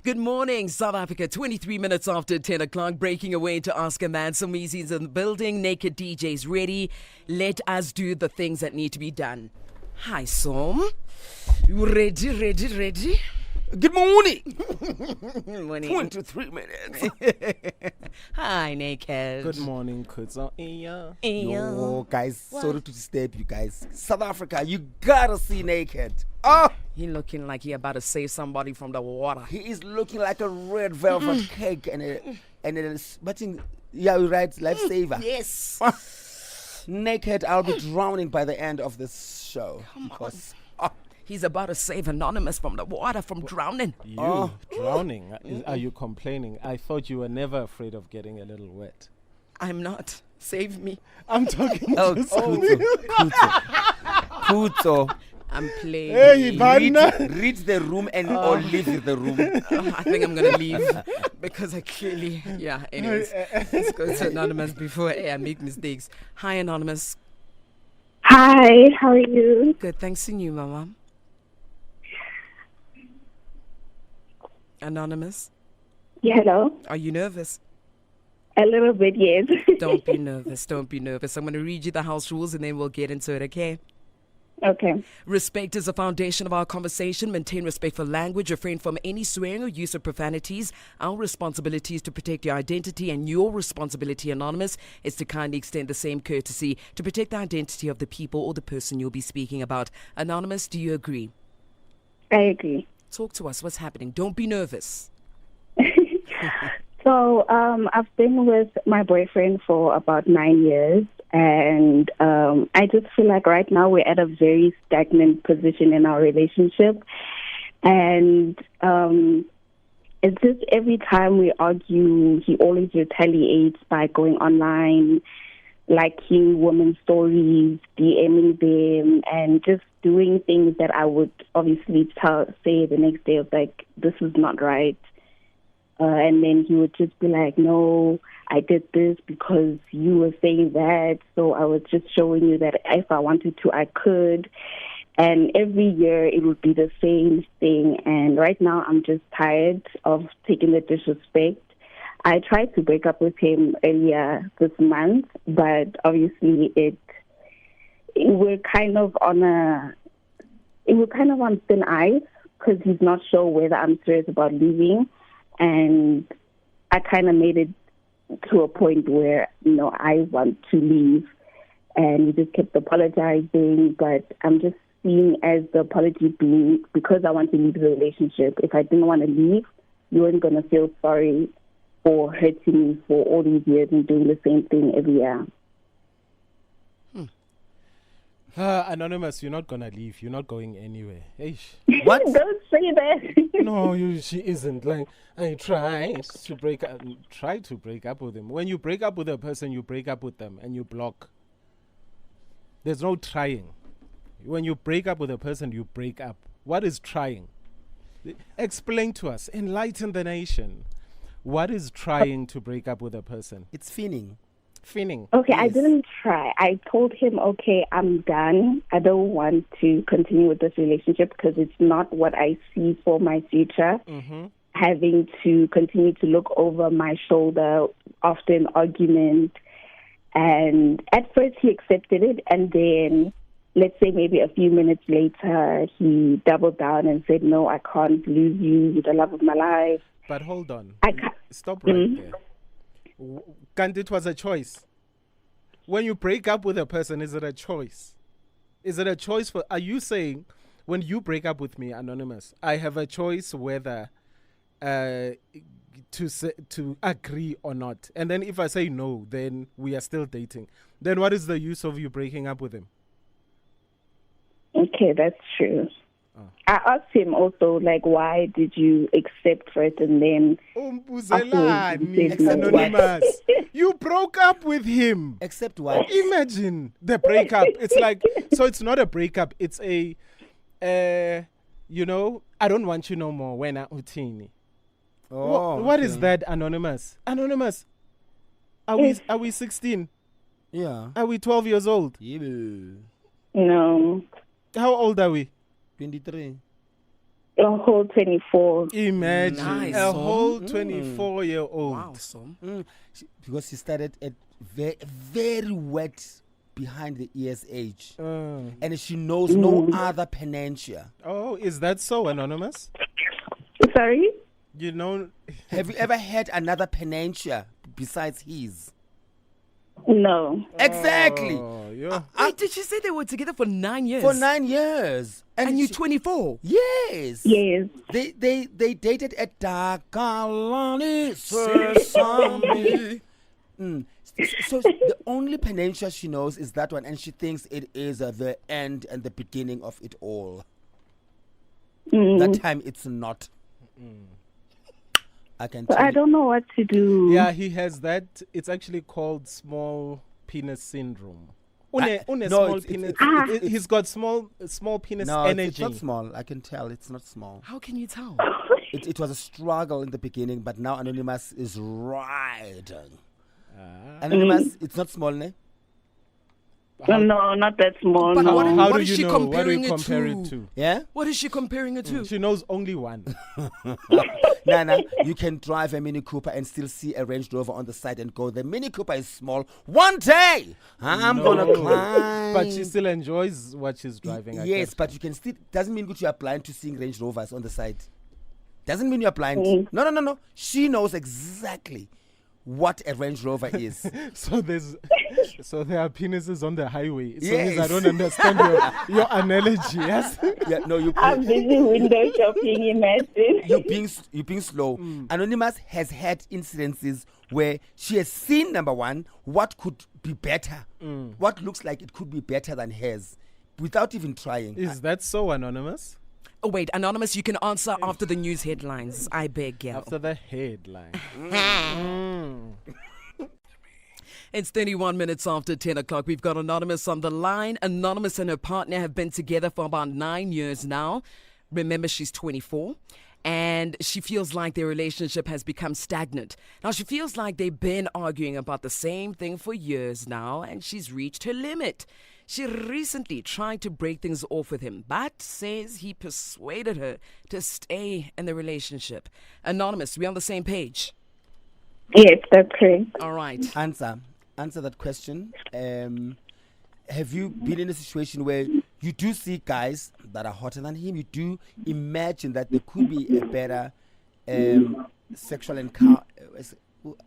Good morning, South Africa. 23 minutes after 10 o'clock, breaking away to Ask a Man. Some Weezy's in the building. Naked DJs ready. Let us do the things that need to be done. Hi, Som. Ready? Good morning. Morning. 23 minutes. Hi, Naked. Good morning, Kutso. Yo, guys, sorry to disturb you guys. South Africa, you gotta see Naked. Oh, He looking like he about to save somebody from the water. he is looking like a red velvet cake and it is, but yeah, you're right, lifesaver. Yes. Naked, I'll be drowning by the end of this show. He's about to save Anonymous from the water, from drowning. You drowning? Are you complaining? I thought you were never afraid of getting a little wet. I'm not. Save me. I'm talking Oh, to Kuto. I'm playing. Hey, partner. Read the room and or leave the room. I think I'm gonna leave because I clearly, anyways, let's go to Anonymous before I make mistakes. Hi, Anonymous. Hi, how are you? Good, thanks to you, Mama. Anonymous, Yeah, hello. are you nervous? A little bit, yes. Don't be nervous. Don't be nervous. I'm gonna read you the house rules and then we'll get into it, okay? Okay. Respect is the foundation of our conversation. Maintain respectful language. Refrain from any swearing or use of profanities. Our responsibility is to protect your identity, and your responsibility, Anonymous, is to kindly extend the same courtesy to protect the identity of the people or the person you'll be speaking about. Anonymous, do you agree? I agree. Talk to us. What's happening? Don't be nervous. So, I've been with my boyfriend for about 9 years, and I just feel like right now we're at a very stagnant position in our relationship. And it's just every time we argue, he always retaliates by going online, liking women's stories, DMing them, and just doing things that I would obviously say the next day of like, this is not right. And then he would just be like, no, I did this because you were saying that. So I was just showing you that if I wanted to, I could. And every year it would be the same thing. And right now I'm just tired of taking the disrespect. I tried to break up with him earlier this month, but obviously we're kind of on thin ice because he's not sure whether I'm serious about leaving. And I kind of made it to a point where, I want to leave. And he just kept apologizing. But I'm just seeing as the apology being because I want to leave the relationship. If I didn't want to leave, you weren't going to feel sorry for hurting me for all these years and doing the same thing every year. Anonymous, you're not gonna leave. You're not going anywhere. Hey, What? Don't say that. no, she isn't. Like I tried to break up with him. When you break up with a person, you break up with them and you block. There's no trying. When you break up with a person, you break up. What is trying? Explain to us. Enlighten the nation. What is trying to break up with a person? It's finning. Finning. Okay, I Yes. didn't try. I told him, okay, I'm done. I don't want to continue with this relationship because it's not what I see for my future. Mm-hmm. Having to continue to look over my shoulder after an argument. And at first he accepted it, and then let's say maybe a few minutes later he doubled down and said, no, I can't lose you. You're the love of my life. But hold on. I can't. Stop right there. Can't it was a choice? When you break up with a person, is it a choice? Is it a choice for? Are you saying when you break up with me, Anonymous, I have a choice whether to agree or not? And then if I say no, then we are still dating. Then what is the use of you breaking up with him? Okay, that's true. I asked him also, like, why did you accept first and then... Mbuzzelani, Accept Anonymous. You broke up with him. Except what? Imagine the breakup. It's like, so it's not a breakup. It's a, I don't want you no more when I utini. What is that, Anonymous? Anonymous, are we 16? Yeah. Are we 12 years old? Yeah. No. How old are we? 23. A whole 24. Imagine Nice. a whole 24-year-old. Wow, so. Because she started at very wet behind the ears age. And she knows no other peninsula. Oh, is that so, Anonymous? Sorry? You know, Have you ever had another peninsula besides his? No. Exactly. oh, yeah. Wait, did you say they were together for 9 years? For 9 years. And you're she- 24? Yes. Yes. They dated at Dakalani Sesame. So the only peninsula she knows is that one, and she thinks it is the end and the beginning of it all. That time it's not. I can So tell I you. don't know what to do. Yeah, he has that. It's actually called small penis syndrome. Une no, small it's- penis. it's- He's got small penis No, energy. it's not small. I can tell it's not small. How can you tell? It was a struggle in the beginning, but now Anonymous is riding. Anonymous, it's not small, ne? No, not that small. But no. what- How What do is you she know? What do comparing you it compare to? it to? Yeah? What is she comparing it to? She knows only one. Nana, you can drive a Mini Cooper and still see a Range Rover on the side and go, the Mini Cooper is small. One day, I'm No. going to climb. But she still enjoys what she's driving. I Yes, guess. but you can still, doesn't mean you are blind to seeing Range Rovers on the side. Doesn't mean you're blind. No. She knows exactly what a Range Rover is. So there are penises on the highway. So Yes. I don't understand your analogy. Yes. Yeah, no, I'm busy window shopping, imagine. you're being slow. Anonymous has had incidences where she has seen, number one, what could be better, what looks like it could be better than hers, without even trying. Is that so, Anonymous? Oh, wait, Anonymous, you can answer after the news headlines. I beg you. After the headline. It's 31 minutes after 10 o'clock. We've got Anonymous on the line. Anonymous and her partner have been together for about 9 years now. Remember, she's 24. And she feels like their relationship has become stagnant. Now, she feels like they've been arguing about the same thing for years now, and she's reached her limit. She recently tried to break things off with him, but says he persuaded her to stay in the relationship. Anonymous, we on the same page? Yes, that's correct. All right. Answer that question. Have you been in a situation where you do see guys that are hotter than him? You do imagine that there could be a better sexual encounter?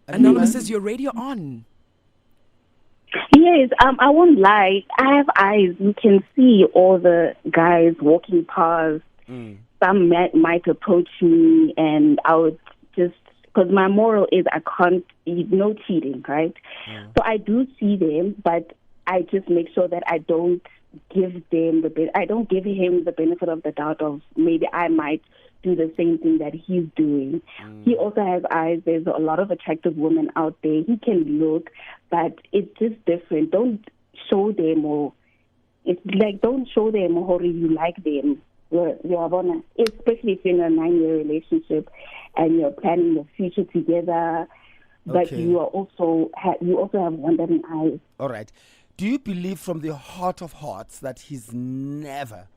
Anonymous, is your radio on? Yes, I won't lie. I have eyes. You can see all the guys walking past. Some might approach me, and I would just, because my moral is I can't, no cheating, right? So I do see them, but I just make sure that I don't give them I don't give him the benefit of the doubt of maybe I might do the same thing that he's doing. He also has eyes. There's a lot of attractive women out there. He can look, but it's just different. Don't show them, or it's like don't show them or you like them. Especially if you're in a 9-year relationship and you're planning the future together, but Okay. you also have wandering eyes. All right. Do you believe from the heart of hearts that he's never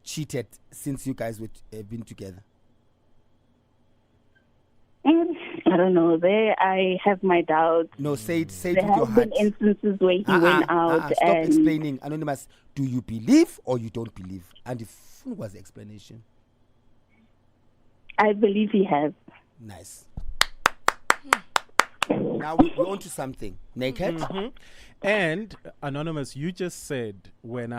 cheated since you guys have been together? And I don't know. There, I have my doubts. No, say it There with your have heart. been instances where he went out Stop and explaining. Anonymous, do you believe or you don't believe? And if was the explanation? I believe he has. Nice. Now we're on to something. Naked? And Anonymous, you just said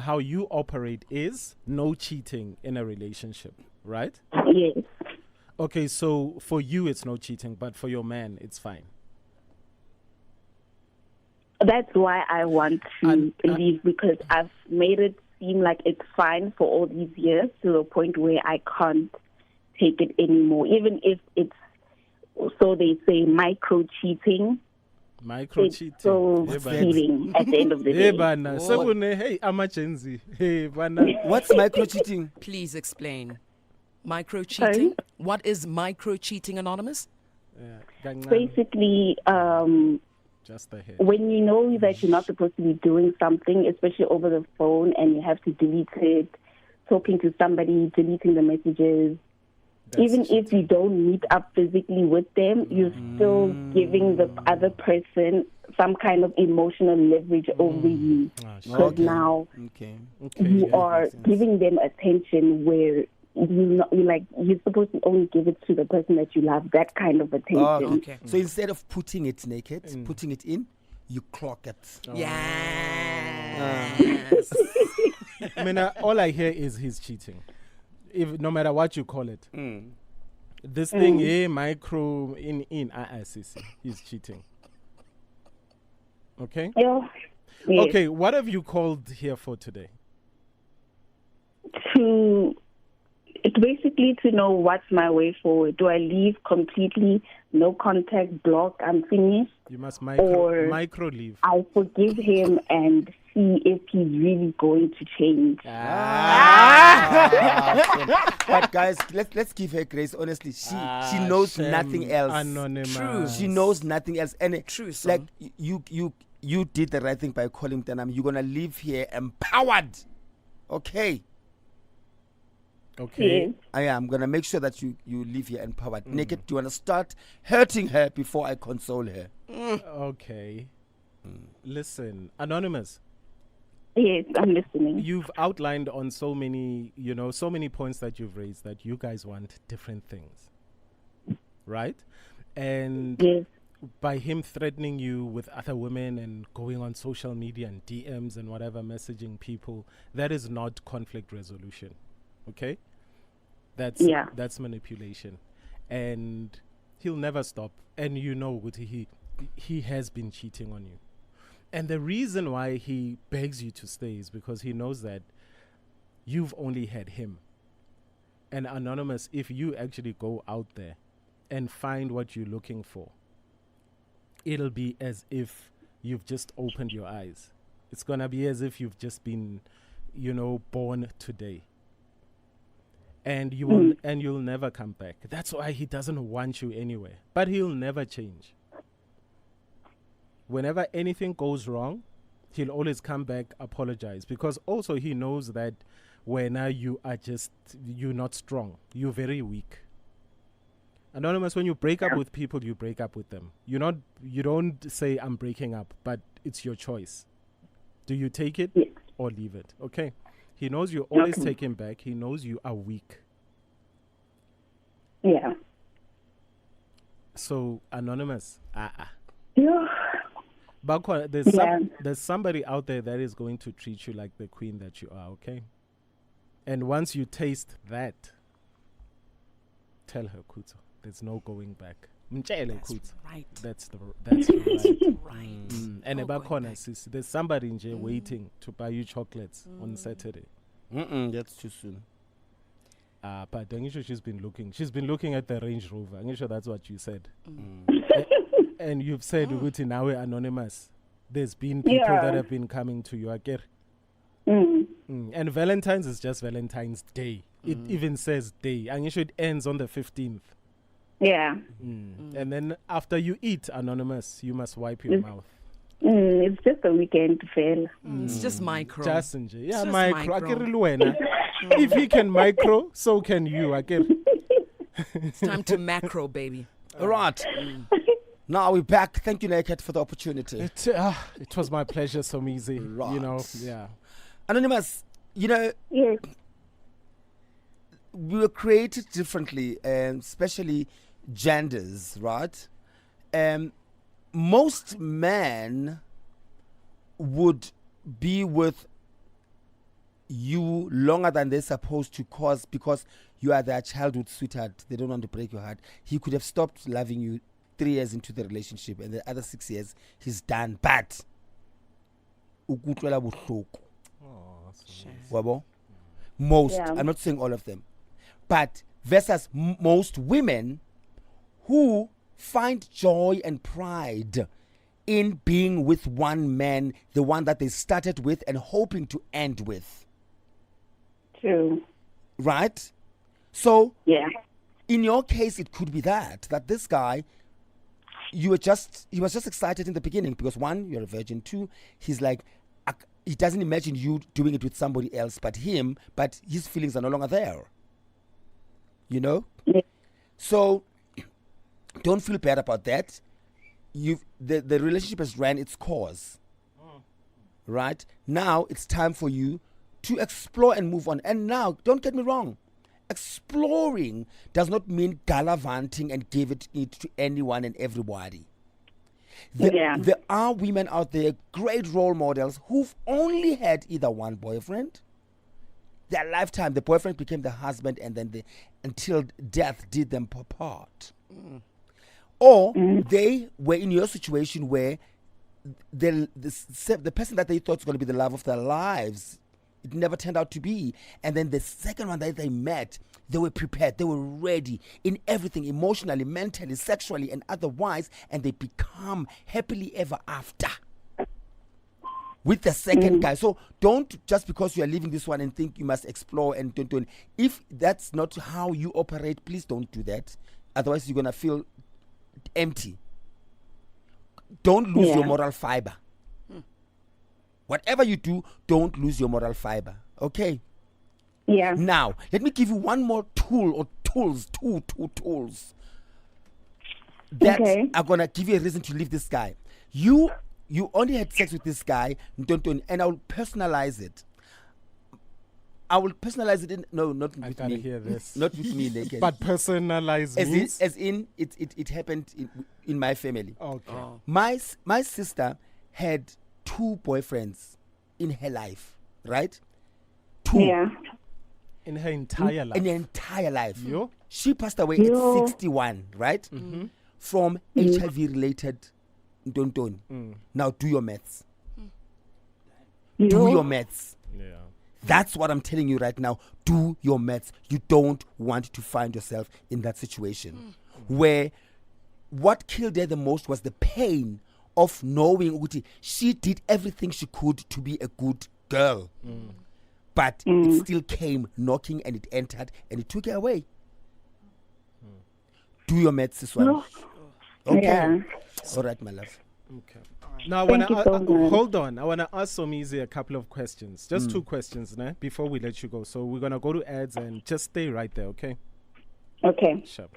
how you operate is no cheating in a relationship, right? Yes. Okay, so for you it's no cheating, but for your man it's fine. That's why I want to leave, because I've made it seem like it's fine for all these years to the point where I can't take it anymore. Even if it's, so they say, micro cheating. It's so feeling at the end of the Hey, day. bana. Hey, I'm a Gen Z. Hey, bana. What's micro cheating? Please explain. Micro cheating? Sorry? What is micro cheating, Anonymous? Basically, just the head. when you know that you're not supposed to be doing something, especially over the phone, and you have to delete it talking to somebody, deleting the messages. Even if you don't meet up physically with them, you're still giving the other person some kind of emotional leverage over you. Because now you are giving them attention where you're supposed to only give it to the person that you love, that kind of attention. So instead of putting it naked, putting it in, you clock it. Yes. I mean, all I hear is he's cheating. If no matter what you call it, this thing, micro in sissy, he's cheating. Okay. Yeah. Okay. What have you called here for today? It's basically to know what's my way forward. Do I leave completely, no contact, block, I'm finished? You must micro leave. I forgive him and see if he's really going to change. But guys, let's give her grace. Honestly, she knows nothing else. Anonymous. True. She knows nothing else. And True, like son. you did the right thing by calling them. You're gonna leave here empowered. Okay. Okay. I'm gonna make sure that you leave here empowered. Naked, do you wanna start hurting her before I console her? Okay. Listen, Anonymous. Yes, I'm listening. You've outlined on so many points that you've raised that you guys want different things, right? And Yes. by him threatening you with other women and going on social media and DMs and whatever, messaging people, that is not conflict resolution. Okay? That's manipulation. And he'll never stop. And you know he has been cheating on you. And the reason why he begs you to stay is because he knows that you've only had him. And Anonymous, if you actually go out there and find what you're looking for, it'll be as if you've just opened your eyes. It's going to be as if you've just been, born today. And you'll never come back. That's why he doesn't want you anywhere. But he'll never change. Whenever anything goes wrong, he'll always come back, apologize. Because also he knows that when you're not strong. You're very weak. Anonymous, when you break up with people, you break up with them. You don't say, I'm breaking up, but it's your choice. Do you take it or leave it? Okay. He knows you always take him back. He knows you are weak. Yeah. So, Anonymous, Yeah. Bakwa, there's somebody out there that is going to treat you like the queen that you are, okay? And once you taste that, tell her, Kuto, there's no going back. That's right. That's right. Right. And there's somebody in jail waiting to buy you chocolates on Saturday. That's too soon. But I'm sure she's been looking at the Range Rover. I'm sure that's what you said. And you've said, Uguti, now we're Anonymous. There's been people that have been coming to you again. And Valentine's is just Valentine's Day. It even says day. And it ends on the 15th. Yeah. And then after you eat, Anonymous, you must wipe your mouth. It's just a weekend fail. It's just micro. Just enjoy. Yeah, just micro. If he can micro, so can you. It's time to macro, baby. All right. Now we're back. Thank you, Naked, for the opportunity. It was my pleasure, Somizi. Right. Yeah. Anonymous, Yes. we were created differently, especially genders, right? Most men would be with you longer than they're supposed to because you are their childhood sweetheart. They don't want to break your heart. He could have stopped loving you 3 years into the relationship, and the other 6 years he's done. But most, I'm not saying all of them, but versus most women who find joy and pride in being with one man, the one that they started with and hoping to end with. True. Right? So, Yeah. in your case, it could be that this guy, he was just excited in the beginning because 1, you're a virgin. 2, he's like, he doesn't imagine you doing it with somebody else but him, but his feelings are no longer there. You know? Yeah. So don't feel bad about that. The relationship has ran its course. Right? Now it's time for you to explore and move on. And now, don't get me wrong, exploring does not mean gallivanting and give it to anyone and everybody. There are women out there, great role models, who've only had either one boyfriend, their lifetime, the boyfriend became the husband, and then until death did them apart. Or they were in your situation where the person that they thought was going to be the love of their lives, it never turned out to be. And then the second one that they met, they were prepared, they were ready in everything, emotionally, mentally, sexually, and otherwise, and they become happily ever after with the second guy. So don't, just because you are leaving this one and think you must explore and don't. If that's not how you operate, please don't do that. Otherwise, you're going to feel empty. Don't lose your moral fiber. Whatever you do, don't lose your moral fiber. Okay? Yeah. Now, let me give you one more tool or tools, two tools that are going to give you a reason to leave this guy. You only had sex with this guy, and I will personalize it. I will personalize it not I with gotta me. hear this. Not with me, naked. But personalized means? As in it happened in my family. Okay. My sister had 2 boyfriends in her life, right? 2. Yeah. In her entire life. In her entire life. Yo? She passed away at 61, right? From HIV-related don't. Now do your maths. Do your maths. Yeah. That's what I'm telling you right now. Do your maths. You don't want to find yourself in that situation where what killed her the most was the pain of knowing Uti. She did everything she could to be a good girl. But it still came knocking, and it entered and it took her away. Do your maths, this one. Okay. Yeah. All right, my love. Okay. Now, Thank you so much. hold on. I want to ask Somizi a couple of questions. Just 2 questions before we let you go. So we're going to go to ads and just stay right there, okay? Okay. Sure.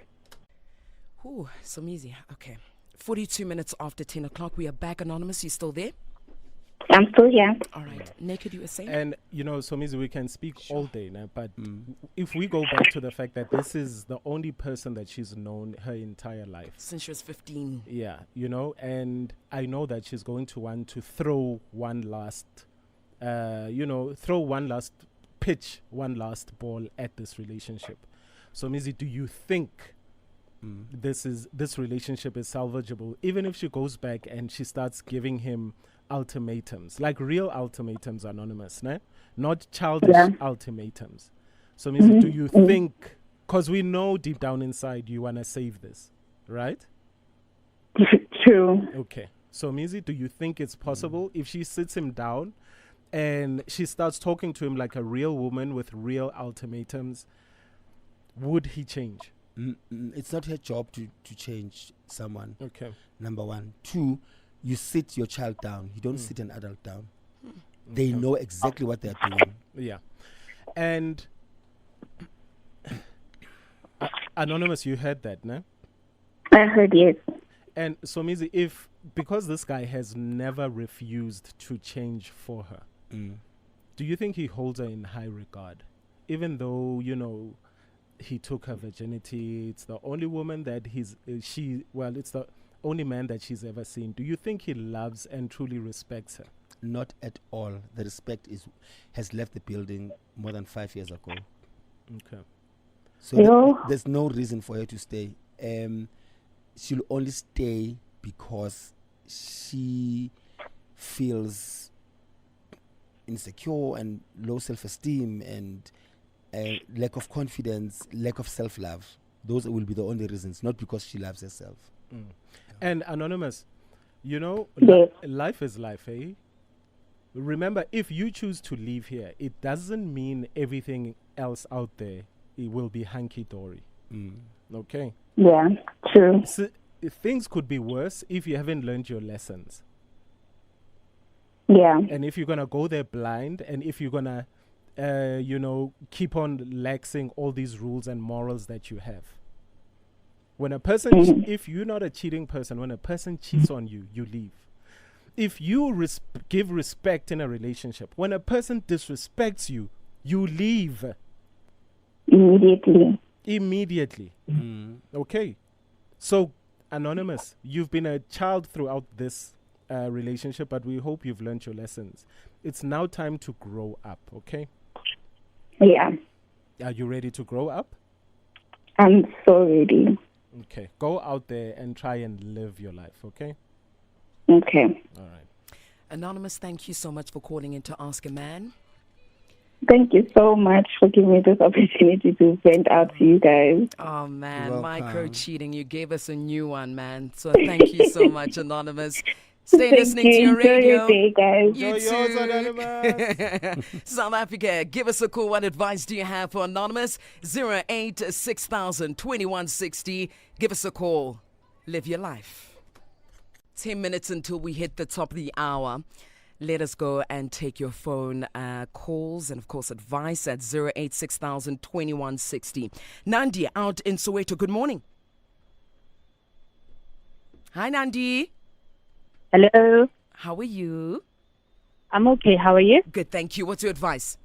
Ooh, Somizi. Okay. 42 minutes after 10 o'clock. We are back, Anonymous. You still there? I'm still here. All right. Naked, you were saying? And, Somizi, we can speak all day now, but if we go back to the fact that this is the only person that she's known her entire life. Since she was 15. Yeah, and I know that she's going to want to throw one last, pitch one last ball at this relationship. So, Mizi, do you think this relationship is salvageable, even if she goes back and she starts giving him ultimatums, like real ultimatums, Anonymous, not childish ultimatums? So, Mizi, do you think, because we know deep down inside you want to save this, right? True. Okay. So, Mizi, do you think it's possible if she sits him down and she starts talking to him like a real woman with real ultimatums, would he change? It's not her job to change someone. Okay. Number 1. 2, you sit your child down. You don't sit an adult down. They know exactly what they're doing. Yeah. And Anonymous, you heard that, no? I heard yes. And so, Mizi, because this guy has never refused to change for her, do you think he holds her in high regard? Even though, he took her virginity, it's the only woman that it's the only man that she's ever seen. Do you think he loves and truly respects her? Not at all. The respect has left the building more than 5 years ago. Okay. So there's no reason for her to stay. She'll only stay because she feels insecure and low self-esteem and lack of confidence, lack of self-love. Those will be the only reasons, not because she loves herself. And Anonymous, life is life, eh? Remember, if you choose to leave here, it doesn't mean everything else out there it will be hunky-dory. Okay? Yeah, true. So, things could be worse if you haven't learned your lessons. Yeah. And if you're gonna go there blind, and if you're gonna, keep on laxing all these rules and morals that you have. When a person, if you're not a cheating person, when a person cheats on you, you leave. If you give respect in a relationship, when a person disrespects you, you leave. Immediately. Okay. So, Anonymous, you've been a child throughout this relationship, but we hope you've learned your lessons. It's now time to grow up, okay? Yeah. Are you ready to grow up? I'm so ready. Okay. Go out there and try and live your life, okay? Okay. All right. Anonymous, thank you so much for calling in to Ask a Man. Thank you so much for giving me this opportunity to vent out to you guys. Oh, man, You're micro welcome. cheating. You gave us a new one, man. So thank you so much, Anonymous. Stay Thank listening you. to your Enjoy radio. your day, guys. You Enjoy yours, too. Anonymous. South Africa, give us a call. What advice do you have for Anonymous? 086,000 2160. Give us a call. Live your life. 10 minutes until we hit the top of the hour. Let us go and take your phone calls and, of course, advice at 086,000 2160. Nandi out in Soweto. Good morning. Hi, Nandi. Hello, How are you? I'm okay. How are you? Good, thank you. What's your advice?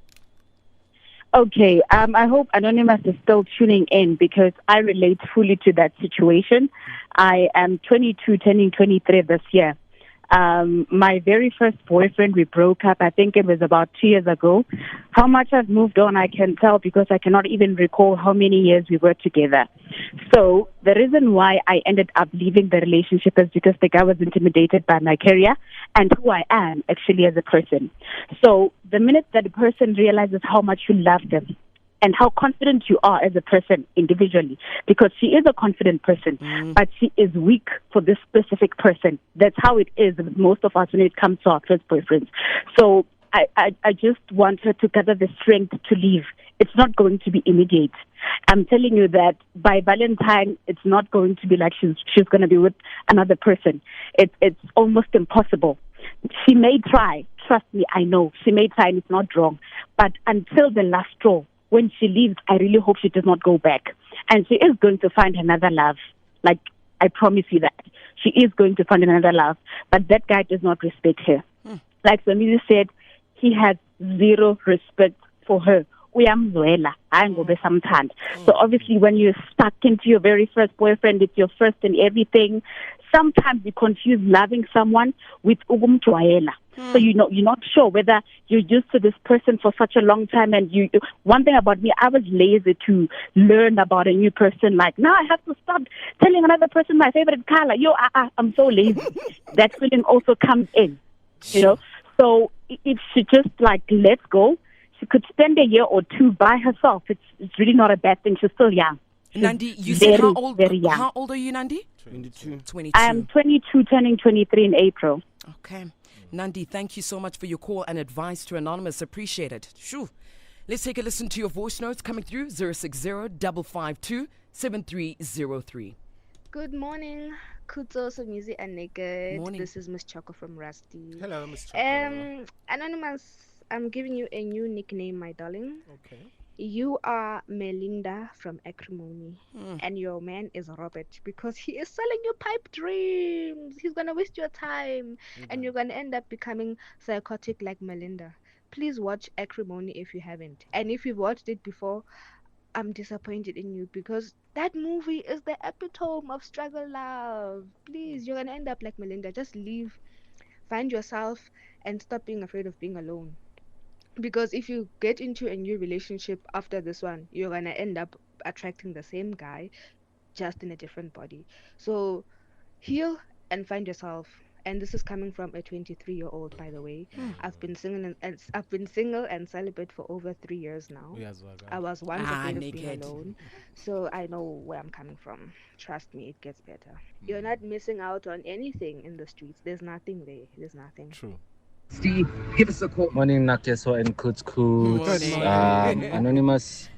Okay, I hope Anonymous is still tuning in because I relate fully to that situation. I am 22, turning 23 this year. My very first boyfriend, we broke up. I think it was about 2 years ago. How much I've moved on, I can tell because I cannot even recall how many years we were together. So the reason why I ended up leaving the relationship is because the guy was intimidated by my career and who I am actually as a person. So the minute that the person realizes how much you love them, and how confident you are as a person individually, because she is a confident person, but she is weak for this specific person. That's how it is with most of us when it comes to our first boyfriends. So I just want her to gather the strength to leave. It's not going to be immediate. I'm telling you that by Valentine, it's not going to be like she's going to be with another person. It's almost impossible. She may try. Trust me, I know. She may try and it's not wrong. But until the last straw, when she leaves, I really hope she does not go back. And she is going to find another love. Like, I promise you that. She is going to find another love. But that guy does not respect her. Like Samisi said, he has zero respect for her. So obviously when you're stuck into your very first boyfriend, it's your first and everything, sometimes you confuse loving someone with ugumjwayela. So you're not sure whether you're used to this person for such a long time. And one thing about me, I was lazy to learn about a new person. Like, now I have to stop telling another person my favorite color. I'm so lazy. That feeling also comes in, you know. So if she just lets go, she could spend a year or two by herself. It's really not a bad thing. She's still young. Nandi, you said how old? Very young. How old are you, Nandi? 22. 22. I am 22, turning 23 in April. Okay. Nandi, thank you so much for your call and advice to Anonymous. Appreciate it. Shoo. Let's take a listen to your voice notes coming through 060-552-7303. Good morning, Kutos of Music and Naked. Morning. This is Miss Choco from Rusty. Hello, Miss Choco. Anonymous, I'm giving you a new nickname, my darling. Okay. You are Melinda from Acrimony, and your man is Robert because he is selling you pipe dreams. He's gonna waste your time, and you're gonna end up becoming psychotic like Melinda. Please watch Acrimony if you haven't, and if you've watched it before, I'm disappointed in you because that movie is the epitome of struggle love. Please, you're gonna end up like Melinda. Just leave, find yourself, and stop being afraid of being alone. Because if you get into a new relationship after this one, you're gonna end up attracting the same guy, just in a different body. So heal and find yourself. And this is coming from a 23-year-old, by the way. I've been single and celibate for over 3 years now. I was once afraid of being naked. alone, so I know where I'm coming from. Trust me, it gets better. You're not missing out on anything in the streets. There's nothing there. There's nothing. True. Steve, give us a call. Morning, Nakeso and Kuts. Morning. Anonymous,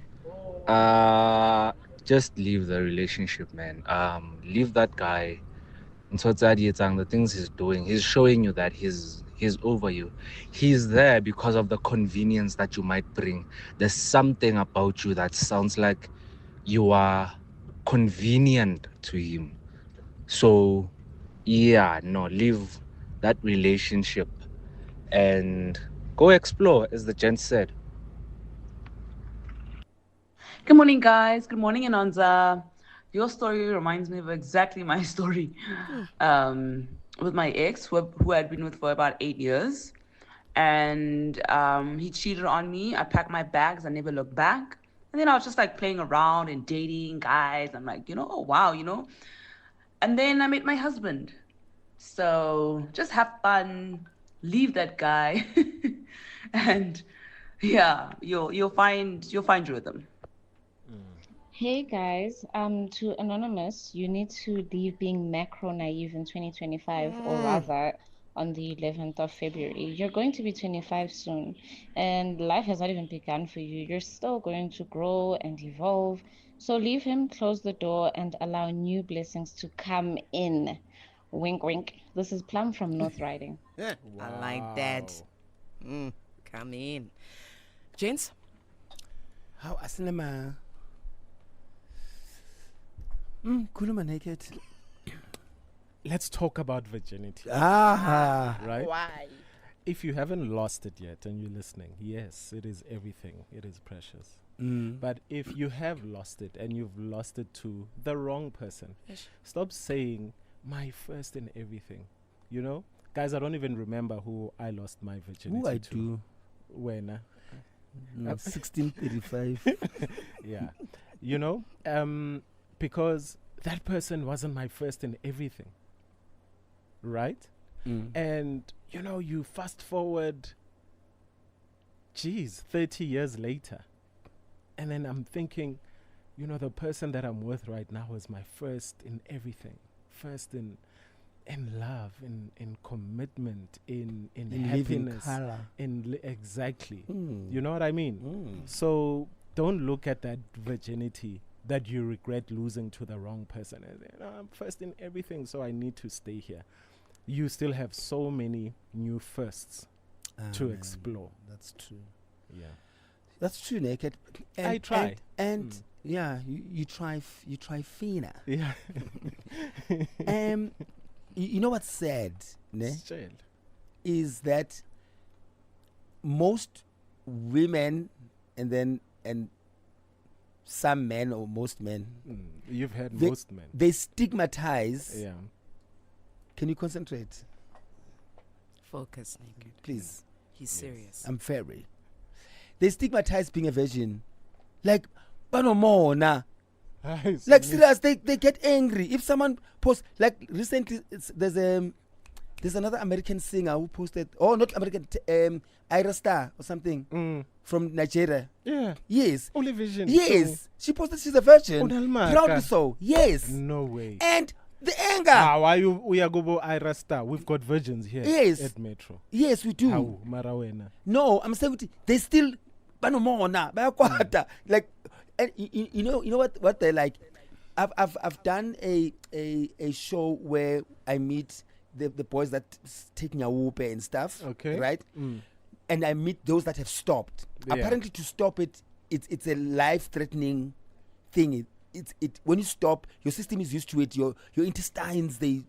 just leave the relationship, man. Leave that guy. the things he's doing, he's showing you that he's over you. He's there because of the convenience that you might bring. There's something about you that sounds like you are convenient to him. So yeah, no, leave that relationship and go explore, as the gent said. Good morning, guys. Good morning, Anonza. Your story reminds me of exactly my story with my ex, who I'd been with for about 8 years. And he cheated on me. I packed my bags. I never looked back. And then I was just like playing around and dating guys. I'm like, oh, wow, And then I met my husband. So just have fun, leave that guy. And yeah, you'll find rhythm. Hey guys, to Anonymous, you need to leave being macro naive in 2025, or rather on the 11th of February. You're going to be 25 soon, and life has not even begun for you. You're still going to grow and evolve. So leave him, close the door, and allow new blessings to come in. Wink, wink. This is Plum from North Riding. I like that. Come in. Gents? How asinema? Kuluma naked. Let's talk about virginity. Right? Why? If you haven't lost it yet and you're listening, yes, it is everything. It is precious. But if you have lost it and you've lost it to the wrong person, stop saying my first in everything. Guys, I don't even remember who I lost my virginity Who I to. do? When? 1635. Yeah. Because that person wasn't my first in everything. Right? And, you fast forward, 30 years later. And then I'm thinking, the person that I'm with right now is my first in everything. First in love, in commitment, in happiness. Color. Exactly. You know what I mean? So don't look at that virginity that you regret losing to the wrong person. I'm first in everything, so I need to stay here. You still have so many new firsts to explore. That's true. Yeah. That's true, naked. I try. And yeah, you try fina. Yeah. You know what's sad, ne? Still. Is that most women and some men or most men, You've had they, most men. they stigmatize. Yeah. Can you concentrate, Focus, Naked. please? He's serious. I'm very. They stigmatize being a virgin, like, but no more nah. Like serious, they get angry if someone posts. Like recently, there's another American singer who posted. Oh, not American. Ira Star or something from Nigeria. Yeah. Yes. Only vision. Yes. She posted she's a virgin. Unalmaka. Proudly so. Yes. No way. And the anger. Why we are go Ira Star? We've got virgins here. Yes. At Metro. Yes, we do. How Marawena? No, I'm saying they still banomona bayakwata like, and you know what they're like. I've done a show where I meet the boys that taking a whoop and stuff. Okay. Right. And I meet those that have stopped. Yeah. Apparently, to stop it's a life-threatening thing. It when you stop, your system is used to it. Your intestines they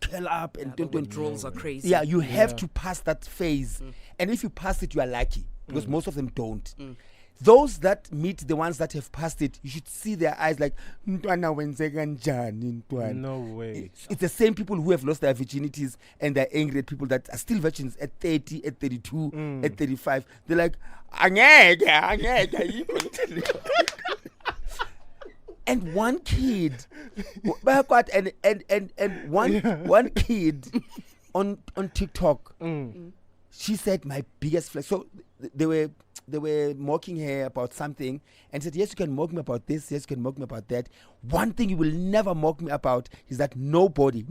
curl up and don't. Withdrawals are crazy. Yeah, you have to pass that phase, and if you pass it, you are lucky because most of them don't. Those that meet the ones that have passed it, you should see their eyes like "Ntwana wenzeka njani, ntwana?" No way. It's the same people who have lost their virginities and they're angry at people that are still virgins at 30, at 32, at 35. They're like, angeke. And one kid, and one kid on TikTok, she said my biggest flex. So they were mocking her about something and said, yes, you can mock me about this, yes, you can mock me about that. One thing you will never mock me about is that nobody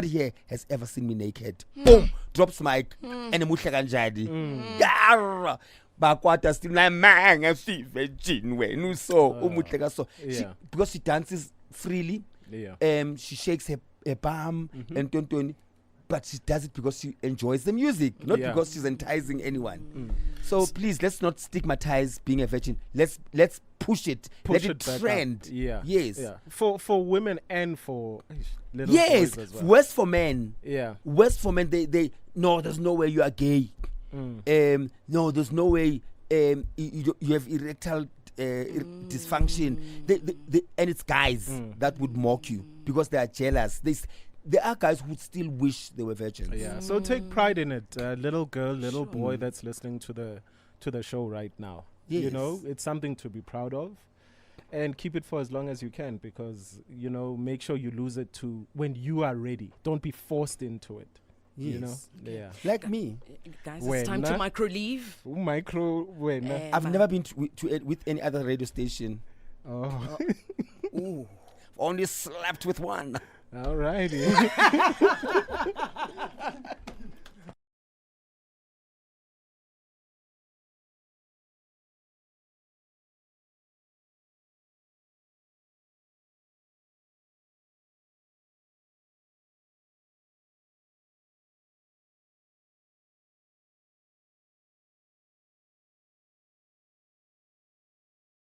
here has ever seen me naked. Boom, drops mic, and emuhle kanjani. Yarr! Bakwata still like man, I see virgin when so umuhle so. Yeah. Because she dances freely, Yeah. She shakes her bum and tontoni, but she does it because she enjoys the music, not Yeah. because she's enticing anyone. So please, let's not stigmatize being a virgin. Let's push it. Push Let it it back up. trend. Yeah. Yes. Yeah. For women and for little Yes. boys as well. Worse for men. Yeah. Worse for men. They no. There's no way you are gay. No. There's no way. You have erectile dysfunction. And it's guys that would mock you because they are jealous. There are guys who still wish they were virgins. Yeah. So take pride in it, little girl, little boy that's listening to the show right now. You Yes. know, it's something to be proud of, and keep it for as long as you can, because make sure you lose it to when you are ready. Don't be forced into it. Yes. You know. Yeah. Like me. Guys, it's time to Wena. micro-leave. Micro when. I've never been with any other radio station. Oh. Ooh, only slept with one. All righty.